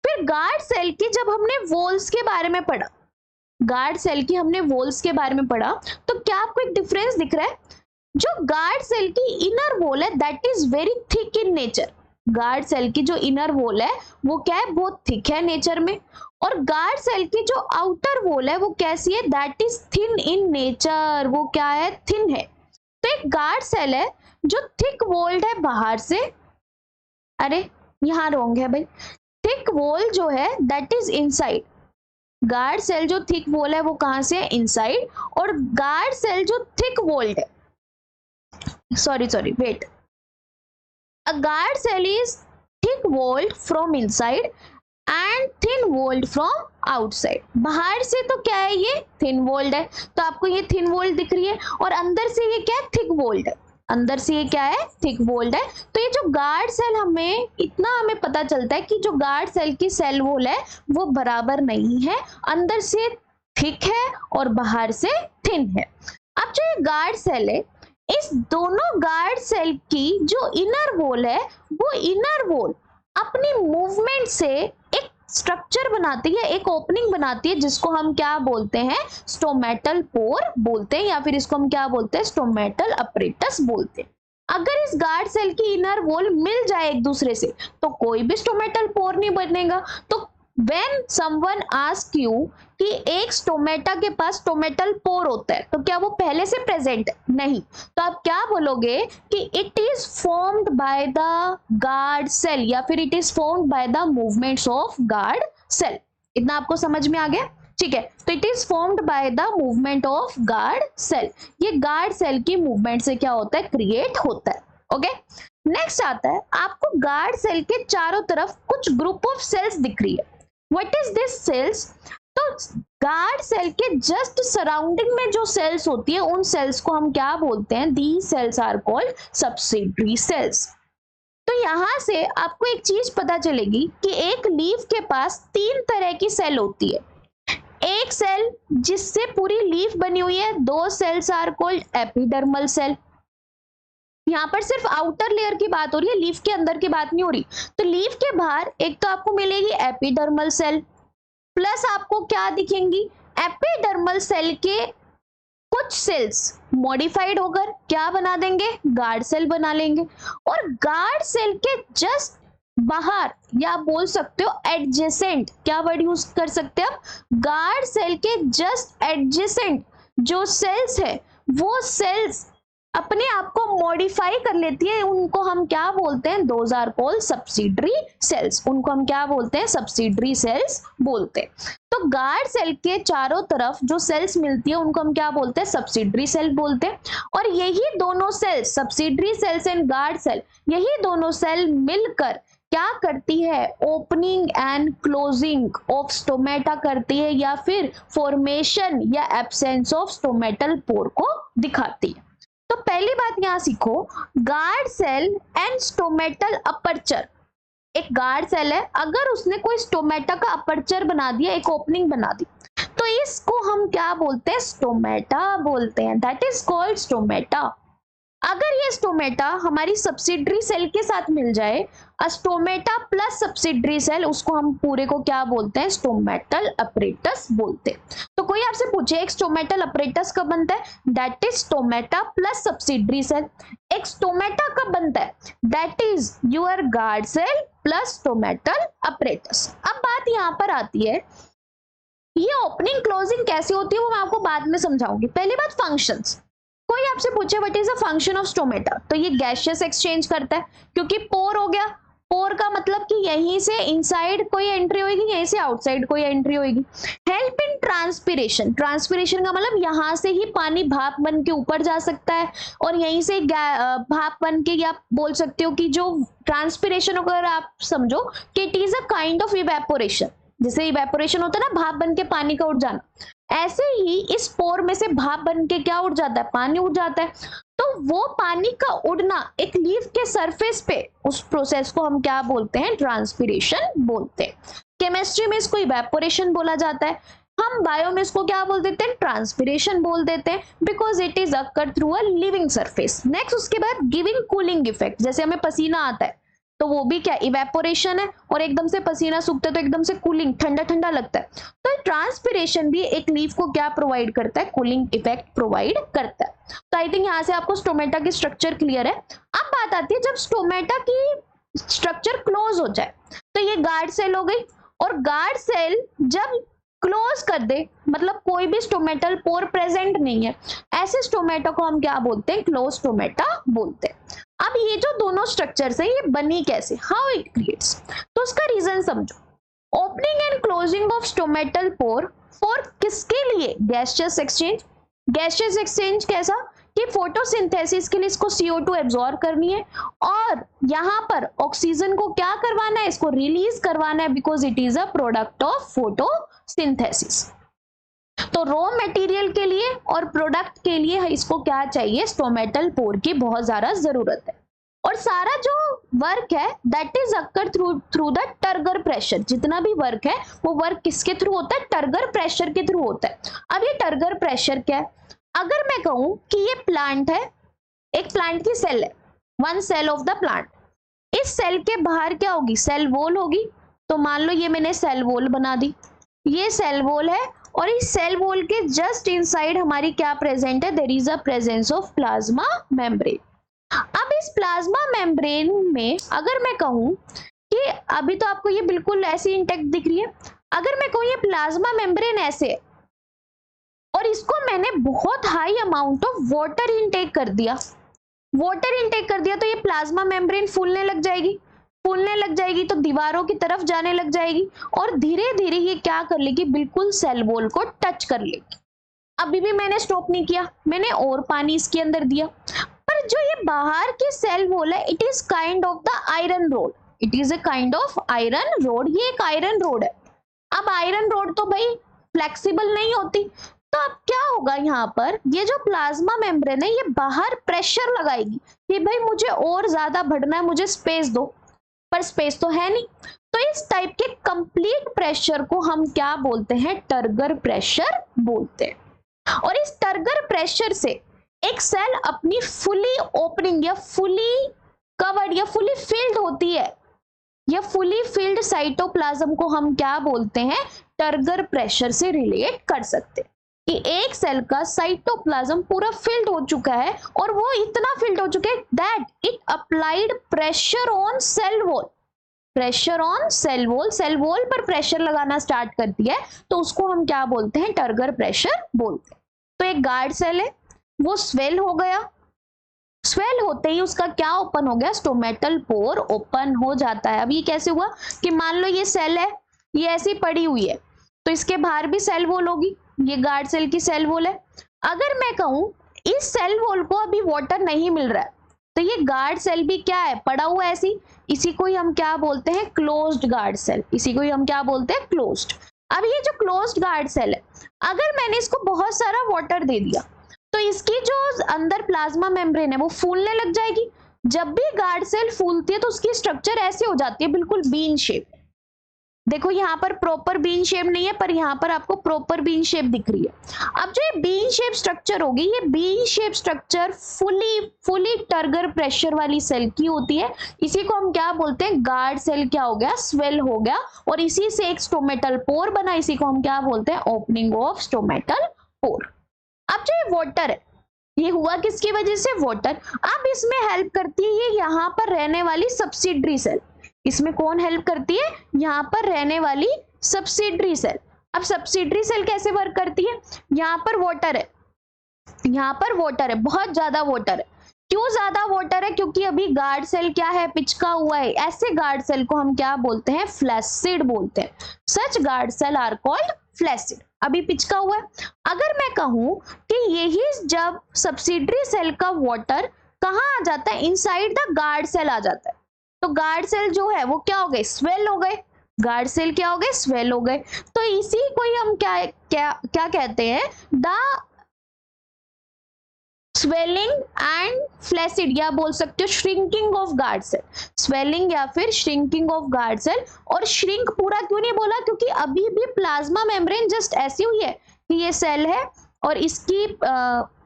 फिर गार्ड सेल की जब हमने वॉल्स के बारे में पढ़ा, गार्ड सेल की हमने वॉल्स के बारे में पढ़ा, तो क्या आपको एक डिफरेंस दिख रहा है? जो गार्ड सेल की इनर वॉल है that is very thick in nature. Guard cell की जो इनर वॉल है वो क्या है? बहुत थिक है नेचर में। और गार्ड सेल की जो आउटर वॉल है वो कैसी है? That is thin in nature. वो क्या है? थिन है। तो एक गार्ड सेल है जो थिक वॉल्ड है बाहर से, अरे यहाँ रॉन्ग है भाई, थिक वॉल जो है that is inside. Guard cell जो थिक वॉल है वो कहां से है? इनसाइड। और गार्ड सेल जो थिक वॉल्ड है, sorry wait, a guard cell is thick walled from inside and thin walled from outside। बाहर से तो क्या है? ये thin walled है, तो आपको ये thin walled दिख रही है। और अंदर से ये क्या है? thick walled है। अंदर से ये क्या है? thick walled है। तो ये जो गार्ड सेल हमें पता चलता है कि जो गार्ड सेल की सेल वॉल है वो बराबर नहीं है, अंदर से थिक है और बाहर से थिन है। अब जो ये गार्ड सेल है, इस दोनों गार्ड सेल की जो इनर वॉल है वो इनर वॉल अपनी मूवमेंट से एक स्ट्रक्चर बनाती है, एक ओपनिंग बनाती है जिसको हम क्या बोलते हैं? स्टोमेटल पोर बोलते हैं, या फिर इसको हम क्या बोलते हैं? स्टोमेटल अपरेटस बोलते हैं। अगर इस गार्ड सेल की इनर वॉल मिल जाए एक दूसरे से तो कोई भी स्टोमेटल पोर नहीं बनेगा। तो when someone ask you कि एक स्टोमेटा के पास स्टोमेटल पोर होता है तो क्या वो पहले से प्रेजेंट है? नहीं। तो आप क्या बोलोगे कि it is formed by the guard cell या फिर it is formed by the movements of guard cell. इतना आपको समझ में आ गया? ठीक है। तो it is formed by the movement of guard cell. ये गार्ड सेल की मूवमेंट से क्या होता है? क्रिएट होता है। ओके, नेक्स्ट आता है, आपको गार्ड सेल के चारों तरफ कुछ ग्रुप ऑफ सेल्स दिख रही है। What is this cells? तो गार्ड सेल के जस्ट सराउंडिंग में जो सेल्स होती है उन सेल्स को हम क्या बोलते हैं? These cells are called subsidiary cells. तो यहां से आपको एक चीज पता चलेगी कि एक लीफ के पास 3 तरह की सेल होती है। एक सेल जिससे पूरी लीफ बनी हुई है, 2 cells are called epidermal cell. यहाँ पर सिर्फ आउटर लेयर की बात हो रही है, लीफ के अंदर की बात नहीं हो रही। तो लीफ के बाहर एक तो आपको मिलेगी एपिडर्मल सेल, प्लस आपको क्या दिखेंगी, एपिडर्मल सेल के कुछ सेल्स मॉडिफाइड होकर क्या बना देंगे, गार्ड सेल बना लेंगे। और गार्ड सेल के जस्ट बाहर, या बोल सकते हो एडजेसेंट, क्या वर्ड यूज कर सकते हैं आप, गार्ड सेल के जस्ट एडजेसेंट जो सेल्स है, वो सेल्स अपने आप को मॉडिफाई कर लेती है, उनको हम क्या बोलते हैं, those are called subsidiary cells, उनको हम क्या बोलते हैं, सब्सिडरी सेल्स बोलते हैं। तो गार्ड सेल के चारों तरफ जो सेल्स मिलती है उनको हम क्या बोलते हैं, सब्सिडरी सेल बोलते हैं। और यही दोनों cells, subsidiary cells and guard cell, यही दोनों सेल मिलकर क्या करती है, opening and closing of stomata करती है, या फिर फॉर्मेशन या एब्सेंस ऑफ स्टोमेटल पोर को दिखाती है। तो पहली बात यहां सीखो, guard cell and stomatal aperture. एक गार्ड सेल है, अगर उसने कोई स्टोमेटा का अपर्चर बना दिया, एक ओपनिंग बना दी, तो इसको हम क्या बोलते हैं, स्टोमेटा बोलते हैं, दैट इज कॉल्ड स्टोमेटा। अगर ये स्टोमेटा हमारी सब्सिडरी सेल के साथ मिल जाए, स्टोमेटा प्लस सब्सिडरी सेल, उसको हम पूरे को क्या बोलते हैं, स्टोमेटल अपरेटस बोलते हैं। तो कोई आपसे पूछे एक स्टोमेटल अपरेटस कब बनता है, that is stomata plus subsidiary cell. एक स्टोमेटा कब बनता है, that is your guard cell plus stomatal apparatus. अब बात यहां पर आती है, ये ओपनिंग क्लोजिंग कैसे होती है वो मैं आपको बाद में समझाऊंगी। पहली बात फंक्शंस, कोई आपसे पूछे what is a function of stomata, तो ये गैसियस एक्सचेंज करता है, क्योंकि पोर हो गया, पोर का मतलब कि यहीं से इनसाइड कोई एंट्री होगी, यहीं से आउटसाइड कोई एंट्री होगी। हेल्प इन ट्रांसपिरेशन, ट्रांसपिरेशन का मतलब यहां से ही पानी भाप बन के ऊपर जा सकता है, और यहीं से भाप बन के, या बोल सकते हो कि जो ट्रांसपिरेशन अगर आप समझो कि it is a kind of evaporation, जैसे इवेपोरेशन होता है ना, भाप बन के पानी का उड़ जाना, ऐसे ही इस पोर में से भाप बन के क्या उड़ जाता है, पानी उड़ जाता है। तो वो पानी का उड़ना एक लीफ के सरफेस पे, उस प्रोसेस को हम क्या बोलते हैं, ट्रांसपिरेशन बोलते हैं। केमिस्ट्री में इसको इवेपोरेशन बोला जाता है, हम बायो में इसको क्या बोल देते हैं, ट्रांसपिरेशन बोल देते हैं, because it is occur through a living surface. Next उसके बाद गिविंग कूलिंग इफेक्ट, जैसे हमें पसीना आता है तो वो भी क्या इवेपोरेशन है, और एकदम से पसीना सूखता है तो एकदम से कूलिंग, ठंडा ठंडा लगता है। तो ट्रांसपिरेशन भी एक लीफ को क्या प्रोवाइड करता है, कूलिंग इफेक्ट प्रोवाइड करता है। तो आई थिंक यहाँ से आपको स्टोमेटा की स्ट्रक्चर क्लियर है। अब बात आती है जब स्टोमेटा की स्ट्रक्चर क्लोज हो जाए, तो ये गार्ड सेल हो गई, और गार्ड सेल जब क्लोज कर दे, मतलब कोई भी स्टोमेटल पोर प्रेजेंट नहीं है, ऐसे स्टोमेटा को हम क्या बोलते हैं, क्लोज स्टोमेटा बोलते हैं। अब ये जो दोनों स्ट्रक्चर्स है, ये बनी कैसे, हाउ इट क्रिएट्स, तो उसका रीजन समझो। Opening and closing of stomatal pore for किसके लिए, गैसियस एक्सचेंज। गैसियस एक्सचेंज कैसा कि फोटोसिंथेसिस के लिए इसको CO2 एब्जॉर्ब करनी है, और यहाँ पर ऑक्सीजन को क्या करवाना है, इसको रिलीज करवाना है, because it is a product of photosynthesis. तो रॉ मटेरियल के लिए और प्रोडक्ट के लिए इसको क्या चाहिए, स्टोमेटल पोर की बहुत ज्यादा जरूरत है। और सारा जो वर्क है that is occur through the turgor pressure, जितना भी वर्क है वो वर्क किसके थ्रू होता है, टर्गर प्रेशर के थ्रू होता है। अब ये टर्गर प्रेशर क्या है, अगर मैं कहूं कि ये प्लांट है, एक प्लांट की सेल है, one cell of the plant, इस सेल के बाहर क्या होगी, सेल वॉल होगी। तो मान लो ये मैंने सेल वॉल बना दी, ये सेल वॉल है, और इस सेल वॉल के जस्ट इनसाइड हमारी क्या प्रेजेंट है, there is a presence of plasma membrane. अब इस प्लाज्मा मेम्ब्रेन में अगर मैं कहूं कि अभी तो आपको ये बिल्कुल ऐसी इंटैक्ट दिख रही है, अगर मैं कहूं ये प्लाज्मा मेम्ब्रेन ऐसे है, और इसको मैंने बहुत high amount of water intake कर दिया, तो ये प्लाज्मा मेम्ब्रेन फूलने लग जाएगी, तो दीवारों की तरफ जाने लग जाएगी, और धीरे धीरे ये क्या कर लेगी, बिल्कुल सेल वॉल को टच कर लेगी। अभी भी मैंने स्टॉप नहीं किया, मैंने और पानी इसके अंदर दिया, पर जो ये बाहर की सेल वॉल है, it is kind of the iron rod, it is a kind of iron rod, ये एक आयरन रोड है। अब आयरन रोड तो भाई फ्लेक्सिबल नहीं होती, तो अब क्या होगा, यहाँ पर ये जो प्लाज्मा मेम्ब्रेन है, ये बाहर प्रेशर लगाएगी कि भाई मुझे और ज्यादा बढ़ना है, मुझे स्पेस दो, पर स्पेस तो है नहीं। तो इस टाइप के कंप्लीट प्रेशर को हम क्या बोलते हैं, टर्गर प्रेशर बोलते हैं। और इस टर्गर प्रेशर से एक सेल अपनी फुली ओपनिंग या फुली कवर्ड या फुली फिल्ड होती है, या फुली फिल्ड साइटोप्लाज्म को हम क्या बोलते हैं, टर्गर प्रेशर से रिलेट कर सकते हैं कि एक सेल का साइटोप्लाज्म पूरा फिल्ड हो चुका है और वो इतना फिल्ड हो चुका है that it applied pressure on cell wall, pressure on cell wall, cell wall पर प्रेशर लगाना स्टार्ट कर दिया है तो उसको हम क्या बोलते हैं, टर्गर प्रेशर बोलते हैं। तो एक गार्ड सेल है, वो स्वेल हो गया, स्वेल होते ही उसका क्या ओपन हो गया, स्टोमेटल पोर ओपन हो जाता है। अब ये कैसे हुआ कि मान लो ये सेल है, ये ऐसी पड़ी हुई है तो इसके बाहर भी सेल वॉल होगी, ये गार्ड सेल की सेल वॉल है। अगर मैं कहूं इस सेल वॉल को अभी वाटर नहीं मिल रहा है तो ये गार्ड सेल भी क्या है, पड़ा हुआ है ऐसी, इसी को ही हम क्या बोलते हैं, क्लोज्ड गार्ड सेल, इसी को ही हम क्या बोलते हैं, क्लोज्ड। अब ये जो क्लोज्ड गार्ड सेल है, अगर मैंने इसको बहुत सारा वाटर दे दिया तो इसकी जो अंदर प्लाज्मा मेम्ब्रेन है वो फूलने लग जाएगी। जब भी गार्ड सेल फूलती है तो उसकी स्ट्रक्चर ऐसे हो जाती है, बिल्कुल बीन शेप। देखो यहाँ पर प्रॉपर बीन शेप नहीं है पर यहाँ पर आपको प्रॉपर बीन शेप दिख रही है। अब जो ये बीन शेप स्ट्रक्चर होगी, ये been shape structure fully turgor pressure वाली सेल की होती है। इसी को हम क्या बोलते हैं, गार्ड सेल क्या हो गया, स्वेल हो गया और इसी से एक स्टोमेटल पोर बना, इसी को हम क्या बोलते हैं, ओपनिंग ऑफ स्टोमेटल पोर। अब जो ये वाटर है, ये हुआ किसकी वजह से, वाटर। अब इसमें हेल्प करती है ये यहाँ पर रहने वाली सब्सिडरी सेल, इसमें कौन हेल्प करती है, यहाँ पर रहने वाली सब्सिडरी सेल। अब सब्सिडरी सेल कैसे वर्क करती है, यहाँ पर वाटर है, यहाँ पर वाटर है, बहुत ज्यादा वाटर है। क्यों ज्यादा वाटर है, क्योंकि अभी गार्ड सेल क्या है, पिचका हुआ है। ऐसे गार्ड सेल को हम क्या बोलते हैं, फ्लैसिड बोलते हैं। Such guard cell are called flaccid, अभी पिचका हुआ है। अगर मैं कहूं कि यही जब सब्सिडरी सेल का वाटर कहाँ आ जाता है, इनसाइड द गार्ड सेल आ जाता है, तो गार्ड सेल जो है वो क्या हो गए, स्वेल हो गए, गार्ड सेल क्या हो गए, स्वेल हो गए। तो इसी को ही हम क्या क्या क्या कहते हैं, द स्वेलिंग एंड फ्लैसिड, या बोल सकते हो shrinking of guard cell, swelling या फिर श्रिंकिंग ऑफ गार्ड सेल। और श्रिंक पूरा क्यों नहीं बोला, क्योंकि अभी भी प्लाज्मा मेम्ब्रेन जस्ट ऐसी हुई है कि ये सेल है और इसकी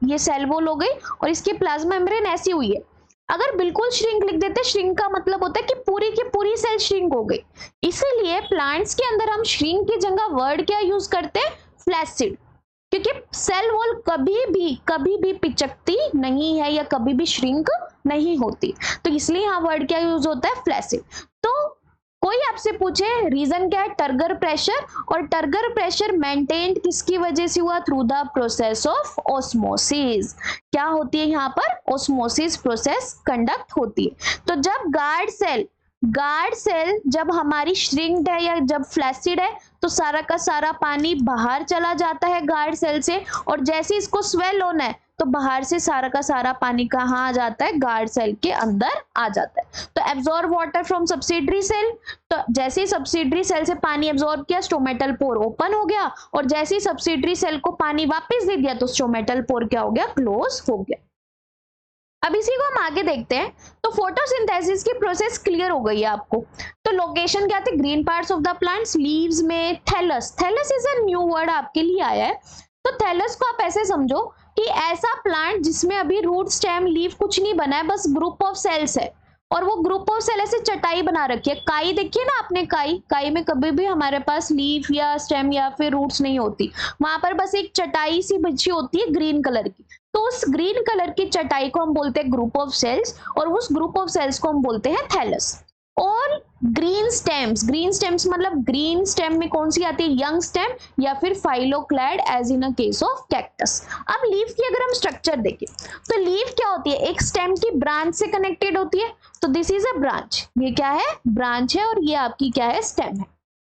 ये सेल वॉल हो गई और इसकी प्लाज्मा मेम्ब्रेन ऐसी हुई है। अगर बिल्कुल श्रिंक लिख देते, श्रिंक का मतलब होता है कि पूरी की पूरी सेल श्रिंक हो गई। इसीलिए प्लांट्स के अंदर हम श्रिंक की जगह वर्ड क्या यूज करते हैं, फ्लैसिड, क्योंकि सेल वॉल कभी भी पिचकती नहीं है या कभी भी श्रिंक नहीं होती, तो इसलिए यहाँ वर्ड क्या यूज होता है, फ्लैसिड। तो कोई आपसे पूछे रीजन क्या है, टर्गर प्रेशर, और टर्गर प्रेशर मेंटेन्ड किसकी वजह से हुआ, through the process of osmosis. क्या होती है यहाँ पर, ऑस्मोसिस प्रोसेस कंडक्ट होती है। तो जब गार्ड सेल जब हमारी श्रिंक्ड है या जब फ्लैसिड है तो सारा का सारा पानी बाहर चला जाता है गार्ड सेल से, और जैसे इसको स्वेल होना है तो बाहर से सारा का सारा पानी कहाँ आ जाता है, गार्ड सेल के अंदर आ जाता है। तो absorb water from subsidiary cell, तो जैसे ही सब्सिडरी सेल से पानी एब्जॉर्ब किया स्टोमेटल पोर ओपन हो गया, और जैसे ही सब्सिडरी सेल को पानी वापस दे दिया तो स्टोमेटल पोर क्या हो गया, क्लोज हो गया। अब इसी को हम आगे देखते हैं। तो फोटोसिंथेसिस की प्रोसेस क्लियर हो गई है आपको। तो लोकेशन क्या थे, green parts of the plants, leaves में thallus, thallus is a new word आपके लिए आया है। तो थैलस को आप ऐसे समझो कि ऐसा प्लांट जिसमें अभी रूट स्टेम लीफ कुछ नहीं बना है, बस ग्रुप ऑफ सेल्स है, और वो ग्रुप ऑफ सेल ऐसे चटाई बना रखी है। काई देखिए ना आपने, काई में कभी भी हमारे पास लीफ या स्टेम या फिर रूट्स नहीं होती, वहां पर बस एक चटाई सी बिछी होती है ग्रीन कलर की। तो उस ग्रीन कलर की चटाई को हम बोलते हैं ग्रुप ऑफ सेल्स, और उस ग्रुप ऑफ सेल्स को हम बोलते हैं थैलस। और ग्रीन स्टेम्स मतलब ग्रीन स्टेम में कौन सी आती है, यंग स्टेम या फिर phylloclade as in a case of cactus. अब लीफ की अगर हम स्ट्रक्चर देखें तो लीफ क्या होती है, एक स्टेम की ब्रांच से कनेक्टेड होती है। तो दिस इज अ ब्रांच, ये क्या है, ब्रांच है, और ये आपकी क्या है, स्टेम है।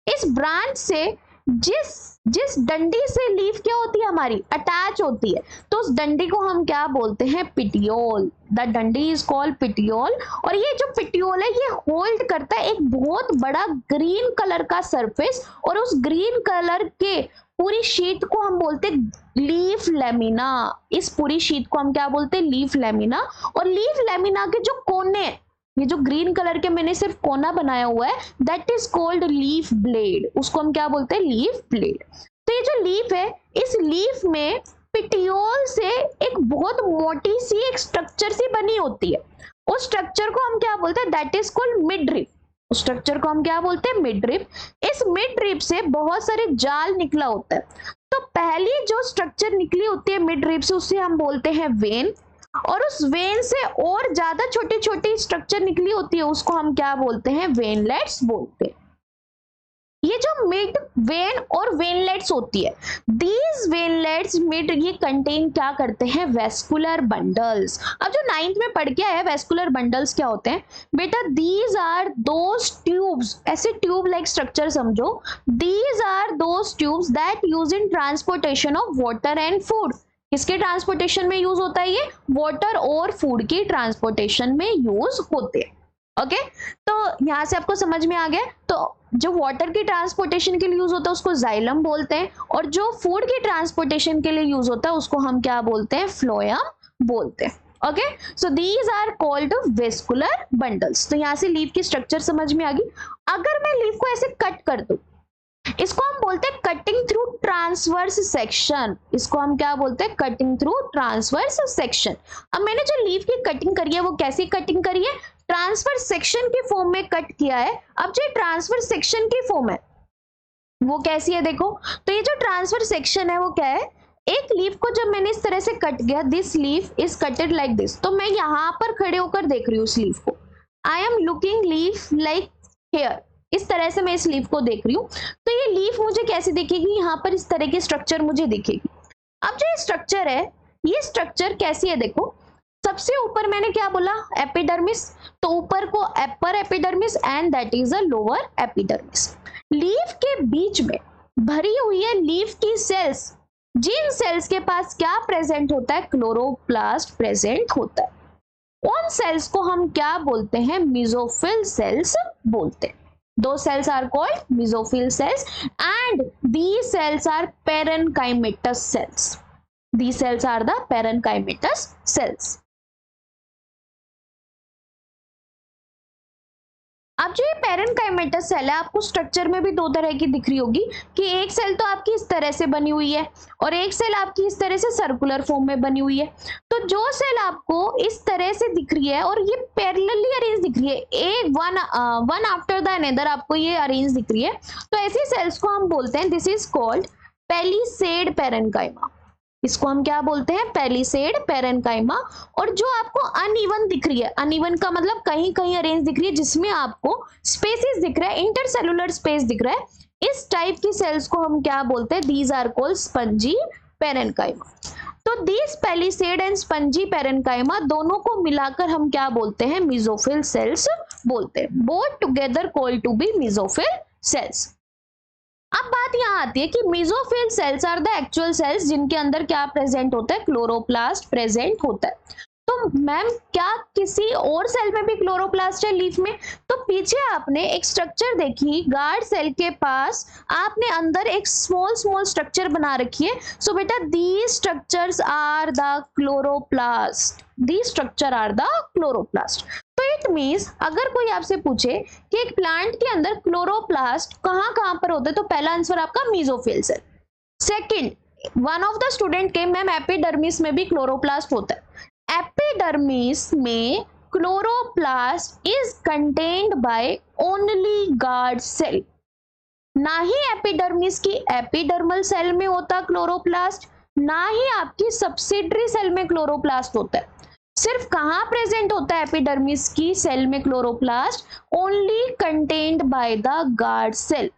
इस ब्रांच से जिस डंडी से लीफ क्या होती है हमारी, अटैच होती है, तो उस डंडी को हम क्या बोलते हैं, पिटियोल। द डंडी इज कॉल्ड पिटियोल। और ये जो पिटियोल है ये होल्ड करता है एक बहुत बड़ा ग्रीन कलर का सरफेस, और उस ग्रीन कलर के पूरी शीट को हम बोलते हैं लीफ लेमिना। इस पूरी शीट को हम क्या बोलते हैं, लीफ लेमिना। और लीफ लेमिना के जो कोने, ये जो ग्रीन कलर के मैंने सिर्फ कोना बनाया हुआ है, that is called leaf blade, उसको हम क्या बोलते हैं, लीफ ब्लेड। तो ये जो लीफ है, इस लीफ में पिटियोल से एक बहुत मोटी सी एक स्ट्रक्चर सी बनी होती है, उस स्ट्रक्चर को हम क्या बोलते हैं, दैट इज कॉल्ड मिडरिप। उस स्ट्रक्चर को हम क्या बोलते हैं, मिडरिप। इस मिडरिप से बहुत सारे जाल निकला होता है। तो पहली जो स्ट्रक्चर निकली होती है मिडरिप से, उसे हम बोलते हैं वेन, और उस वेन से और ज्यादा छोटी छोटी स्ट्रक्चर निकली होती है, उसको हम क्या बोलते हैं, वेनलेट्स बोलते हैं। ये जो मिड वेन और वेनलेट्स होती है, दीज वेनलेट्स मिड ये कंटेन क्या करते हैं, वेस्कुलर बंडल्स। अब जो 9th में पढ़ के आया है वेस्कुलर बंडल्स क्या होते हैं बेटा, दीज आर दोस ट्यूब्स, ऐसे ट्यूब लाइक स्ट्रक्चर समझो, these are those tubes that use in transportation of water and food. किसके ट्रांसपोर्टेशन में यूज होता है, ये वाटर और फूड की ट्रांसपोर्टेशन में यूज होते हैं। ओके तो यहां से आपको समझ में आ गया। तो जो वाटर की ट्रांसपोर्टेशन के लिए यूज होता है उसको जाइलम बोलते हैं, और जो फूड की ट्रांसपोर्टेशन के लिए यूज होता है उसको हम क्या बोलते हैं, फ्लोएम बोलते हैं। Okay so these are called vascular bundles. तो यहां से लीफ की स्ट्रक्चर समझ में आ गई। अगर मैं लीफ को ऐसे कट कर दूं, इसको हम बोलते हैं कटिंग थ्रू ट्रांसवर्स सेक्शन। इसको हम क्या बोलते हैं, कटिंग थ्रू ट्रांसवर्स सेक्शन। अब मैंने जो लीफ की कटिंग करी है वो कैसी कटिंग करी है, ट्रांसवर्स सेक्शन की फॉर्म में कट किया है। अब जो ट्रांसवर्स सेक्शन की फॉर्म है वो कैसी है देखो, तो ये जो ट्रांसवर्स सेक्शन है वो क्या है, एक लीफ को जब मैंने इस तरह से कट किया, this leaf is कटेड like this, तो मैं यहां पर खड़े होकर देख रही हूँ उस लीफ को, I am looking leaf like here, इस तरह से मैं इस लीफ को देख रही हूँ। तो ये लीफ मुझे कैसे दिखेगी, यहाँ पर इस तरह की स्ट्रक्चर मुझे दिखेगी। अब जो ये स्ट्रक्चर है, ये स्ट्रक्चर कैसी है देखो, सबसे ऊपर मैंने क्या बोला, एपिडर्मिस, तो ऊपर को upper epidermis and that is a lower epidermis. Leaf के बीच में भरी हुई है लीफ की सेल्स, जिन सेल्स के पास क्या प्रेजेंट होता है, क्लोरोप्लास्ट प्रेजेंट होता है। उन सेल्स को हम क्या बोलते हैं, मेसोफिल सेल्स बोलते हैं। Those cells are called mesophyll cells and these cells are parenchymatous cells. These cells are the parenchymatous cells. अब जो ये पेरेनकाइमेटस सेल है, आपको स्ट्रक्चर में भी दो तरह की दिख रही होगी कि एक सेल तो आपकी इस तरह से बनी हुई है और एक सेल आपकी इस तरह से सर्कुलर फॉर्म में बनी हुई है। तो जो सेल आपको इस तरह से दिख रही है और ये पैरेलली अरेंज दिख रही है, एक वन आफ्टर द अनदर आपको ये अरेंज दिख रही है, तो ऐसी सेल्स को हम बोलते हैं, this is called palisade parenchyma. इसको हम क्या बोलते हैं, पैलिसेड पेरेनकाइमा। और जो आपको अनइवन दिख रही है, अनइवन का मतलब कहीं कहीं अरेंज दिख रही है जिसमें आपको स्पेसेस दिख रहा है, इंटरसेलुलर स्पेस दिख रहा है, इस टाइप की सेल्स को हम क्या बोलते हैं, these are called spongy parenchyma. तो these palisade and spongy parenchyma दोनों को मिलाकर हम क्या बोलते हैं, मेसोफिल सेल्स बोलते हैं। Both together called to be mesophyll cells. अब बात यहाँ आती है कि mesophyll cells are the actual cells जिनके अंदर क्या प्रेजेंट होता है, क्लोरोप्लास्ट प्रेजेंट होता है। तो मैम क्या किसी और सेल में भी क्लोरोप्लास्ट है लीफ में, तो पीछे आपने एक स्ट्रक्चर देखी, गार्ड सेल के पास आपने अंदर एक स्मॉल स्मॉल स्ट्रक्चर बना रखी है। सो बेटा these structures are the chloroplast, these structure are the chloroplast. तो इट मीन्स अगर कोई आपसे पूछे कि एक प्लांट के अंदर क्लोरोप्लास्ट कहाँ कहाँ पर होते हैं, तो पहला आंसर आपका mesophyll cell. Second, one of the student के मैम एपिडर्मिस में भी क्लोरोप्लास्ट होता है। एपिडर्मिस में chloroplast is contained by only guard cell, ना ही एपिडर्मिस की एपिडर्मल सेल में होता क्लोरोप्लास्ट, ना ही आपकी सब्सिडरी सेल में क्लोरोप्लास्ट होता है। सिर्फ कहां प्रेजेंट होता है एपिडर्मिस की सेल में chloroplast, only contained by the guard cell.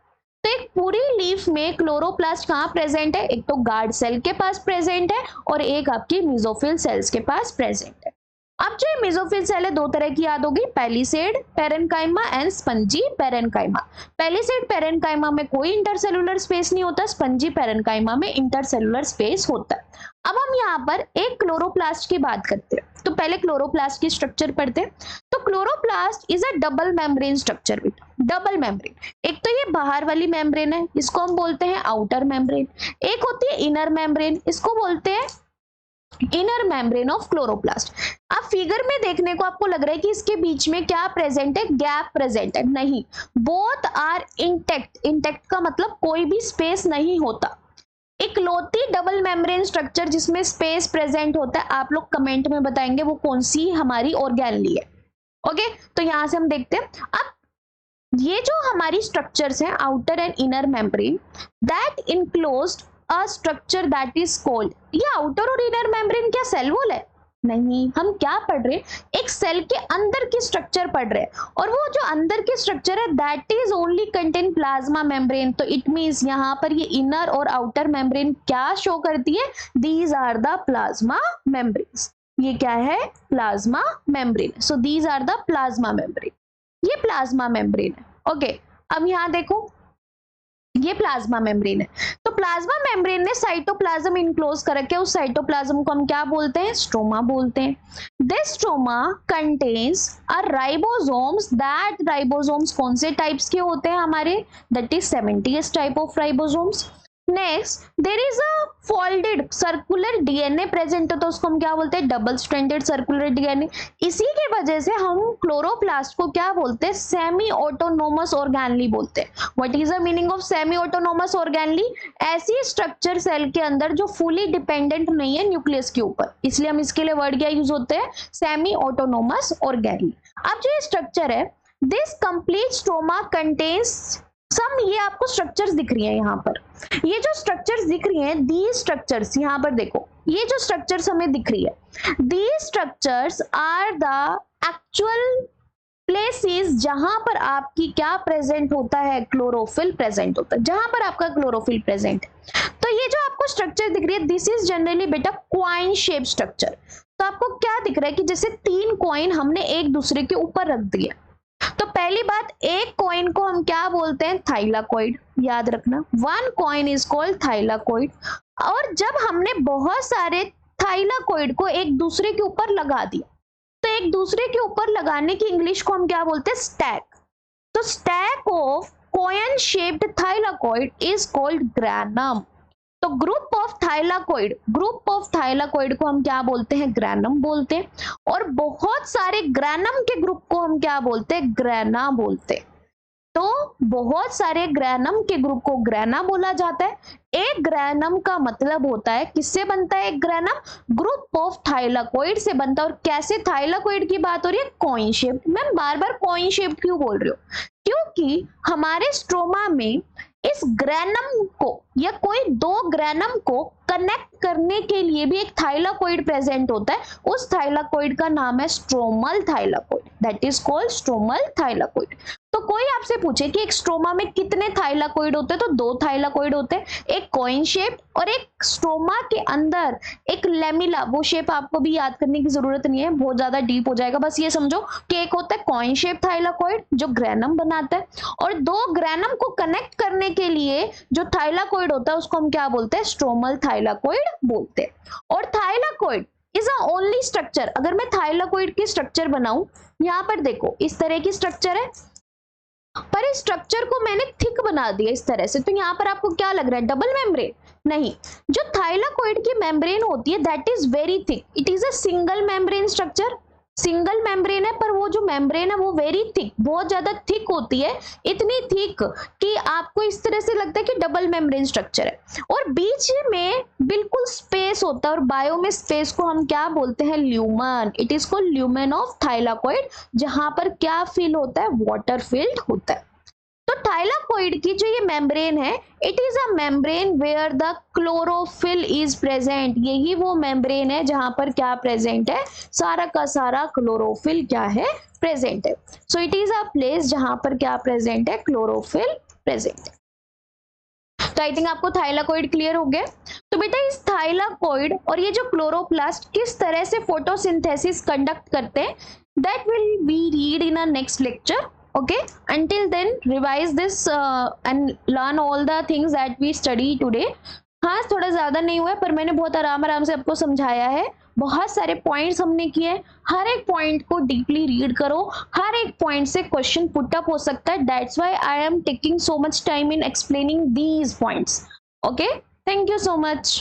तो एक पूरी लीफ में क्लोरोप्लास्ट कहां प्रेजेंट है, एक तो गार्ड सेल के पास प्रेजेंट है और एक आपकी मेसोफिल सेल्स के पास प्रेजेंट है। अब जो मेसोफिल सेल है दो तरह की याद होगी, palisade parenchyma and spongy parenchyma. Palisade parenchyma में कोई इंटरसेलुलर स्पेस नहीं होता, स्पंजी पेरेनकाइमा में इंटरसेलुलर स्पेस होता है। अब हम यहाँ पर एक क्लोरोप्लास्ट की बात करते हैं, तो पहले क्लोरोप्लास्ट की स्ट्रक्चर पढ़ते हैं। तो chloroplast is a double membrane structure बेटा, डबल मेम्ब्रेन। एक तो ये बाहर वाली मेम्ब्रेन है, इसको हम बोलते हैं आउटर मेम्ब्रेन, एक होती है इनर मेम्ब्रेन, इसको बोलते हैं इनर मेम्ब्रेन ऑफ क्लोरोप्लास्ट। अब फिगर में देखने को आपको लग रहा है कि इसके बीच में क्या प्रेजेंट है, गैप प्रेजेंट है, नहीं, बोथ आर इंटेक्ट। इंटेक्ट का मतलब कोई भी स्पेस नहीं होता, इकलौती डबल मेम्ब्रेन स्ट्रक्चर जिसमें स्पेस प्रेजेंट होता है, आप लोग कमेंट में बताएंगे वो कौन सी हमारी ऑर्गेनली है। ओके, तो यहां से हम देखते हैं। अब ये जो हमारी स्ट्रक्चर्स हैं, outer and inner membrane that enclosed a structure that is called, ये आउटर और इनर मेम्ब्रेन क्या सेल वॉल है? नहीं, हम क्या पढ़ रहे हैं, एक सेल के अंदर की स्ट्रक्चर पढ़ रहे हैं, और वो जो अंदर की स्ट्रक्चर है that is only contain plasma membrane. तो इट मींस यहाँ पर ये इनर और आउटर मेम्ब्रेन क्या शो करती है? These are the plasma membranes. ये क्या है? Plasma membrane. So these are the plasma membrane, ये प्लाज्मा मेम्ब्रेन है। ओके, अब यहां देखो, ये प्लाज्मा मेम्ब्रेन है। तो प्लाज्मा मेम्ब्रेन ने साइटोप्लाज्म इनक्लोज कर रखे, उस साइटोप्लाज्म को हम क्या बोलते हैं? स्ट्रोमा बोलते हैं। This stroma contains a ribosomes, that ribosomes कौन से टाइप्स के होते हैं हमारे? That is 70th type of ribosomes. Next, there is a folded circular DNA present होता है, उसको हम क्या बोलते हैं? Double stranded circular DNA. इसी की वजह से हम क्लोरोप्लास्ट को क्या बोलते हैं? सेमी ऑटोनोमस ऑर्गेनली बोलते हैं। What is the meaning of semi autonomous organelle? ऐसी स्ट्रक्चर सेल के अंदर जो फुली डिपेंडेंट नहीं है न्यूक्लियस के ऊपर, इसलिए हम इसके लिए वर्ड क्या यूज होते हैं? Semi autonomous organelle. अब जो ये स्ट्रक्चर है, this complete stroma contains some, ये आपको स्ट्रक्चर्स दिख रही हैं यहाँ पर, ये जो स्ट्रक्चर्स दिख रही हैं, दीज स्ट्रक्चर्स, यहाँ पर देखो, ये जो स्ट्रक्चर्स हमें दिख रही है, these structures are the actual places जहां पर आपकी क्या प्रेजेंट होता है? क्लोरोफिल प्रेजेंट होता है, जहां पर आपका क्लोरोफिल प्रेजेंट है। तो ये जो आपको स्ट्रक्चर दिख रही है, दिस इज जनरली बेटा कॉइन शेप स्ट्रक्चर। तो आपको क्या दिख रहा है कि जैसे 3 कॉइन हमने एक दूसरे के ऊपर रख दिए। तो पहली बात, एक कॉइन को हम क्या बोलते हैं? थाइलाकोइड, याद रखना, 1 कॉइन इज कॉल्ड थाइलाकोइड। और जब हमने बहुत सारे थाइलाकोइड को एक दूसरे के ऊपर लगा दिया, तो एक दूसरे के ऊपर लगाने की इंग्लिश को हम क्या बोलते हैं? स्टैक। तो stack of coin shaped thylakoid is called granum. तो ग्रुप ऑफ थाइलाकोइड को हम क्या बोलते हैं? ग्रैनम बोलते हैं। और बहुत सारे ग्रैनम के ग्रुप को हम क्या बोलते हैं? ग्रैना बोलते हैं। तो बहुत सारे ग्रैनम के ग्रुप को ग्रैना बोला जाता है। एक ग्रैनम का मतलब होता है, किससे बनता है एक ग्रैनम? ग्रुप ऑफ थाइलाकोइड से बनता है। और कैसे थाइलाकोइड की बात हो रही है? Coin shaped. मैं बार बार कॉइन शेप्ड क्यों बोल रही हूँ? क्योंकि हमारे स्ट्रोमा में इस ग्रैनम को या कोई 2 ग्रैनम को कनेक्ट करने के लिए भी एक थाइलाकोइड प्रेजेंट होता है। उस थाइलाकोइड का नाम है stromal thylakoid, that is called stromal thylakoid. तो कोई आपसे पूछे कि एक स्ट्रोमा में कितने थाइलाकोइड होते हैं, तो 2 थाइलाकोइड होते हैं, एक कॉइन शेप और एक स्ट्रोमा के अंदर एक लेमिला। वो शेप आपको भी याद करने की जरूरत नहीं है, बहुत ज्यादा डीप हो जाएगा, बस ये समझो कि एक होता है कॉइन शेप थाइलाकोइड जो ग्रैनम बनाता है, और 2 ग्रैनम को कनेक्ट करने के लिए जो थाइलाकोइड होता है उसको हम क्या बोलते हैं? स्ट्रोमल थाइलाकोइड बोलते हैं। और thylakoid is a only structure, अगर मैं थाइलाकोइड की स्ट्रक्चर बनाऊं, यहाँ पर देखो इस तरह की स्ट्रक्चर है, पर इस स्ट्रक्चर को मैंने थिक बना दिया इस तरह से, तो यहाँ पर आपको क्या लग रहा है? Double membrane? नहीं, जो थाइलाकोइड की मेम्ब्रेन होती है that is very thick, it is a single membrane structure, single membrane है, पर वो जो मेम्ब्रेन है वो वेरी थिक, बहुत ज्यादा थिक होती है, इतनी थिक कि आपको इस तरह से लगता है कि डबल मेम्ब्रेन स्ट्रक्चर है। और बीच में बिल्कुल स्पेस होता है, और बायो में स्पेस को हम क्या बोलते हैं? Lumen. It is called lumen of thylakoid, जहां पर क्या फिल होता है? वाटर फिल्ड होता है। तो थाइलाकोइड की जो ये मेम्ब्रेन है, it is a membrane where the chlorophyll is present. यही वो मेम्ब्रेन है जहां पर क्या प्रेजेंट है? सारा का सारा क्लोरोफिल क्या है? प्रेजेंट है। So it is a place जहां पर क्या प्रेजेंट है? क्लोरोफिल प्रेजेंट है। तो आई थिंक आपको थाइलाकोइड क्लियर हो गया। तो बेटा इस थाइलाकोइड और ये जो क्लोरोप्लास्ट किस तरह से फोटोसिंथेसिस कंडक्ट करते हैं, that will be read in a next lecture. Okay, until then revise this and learn all the things that we study today. हाँ, थोड़ा ज्यादा नहीं हुआ है, पर मैंने बहुत आराम से आपको समझाया है, बहुत सारे पॉइंट्स हमने किए, हर एक पॉइंट को डीपली रीड करो, हर एक पॉइंट से क्वेश्चन पुट अप हो सकता है, that's why I am taking so much time in explaining these points. Okay, thank you so much.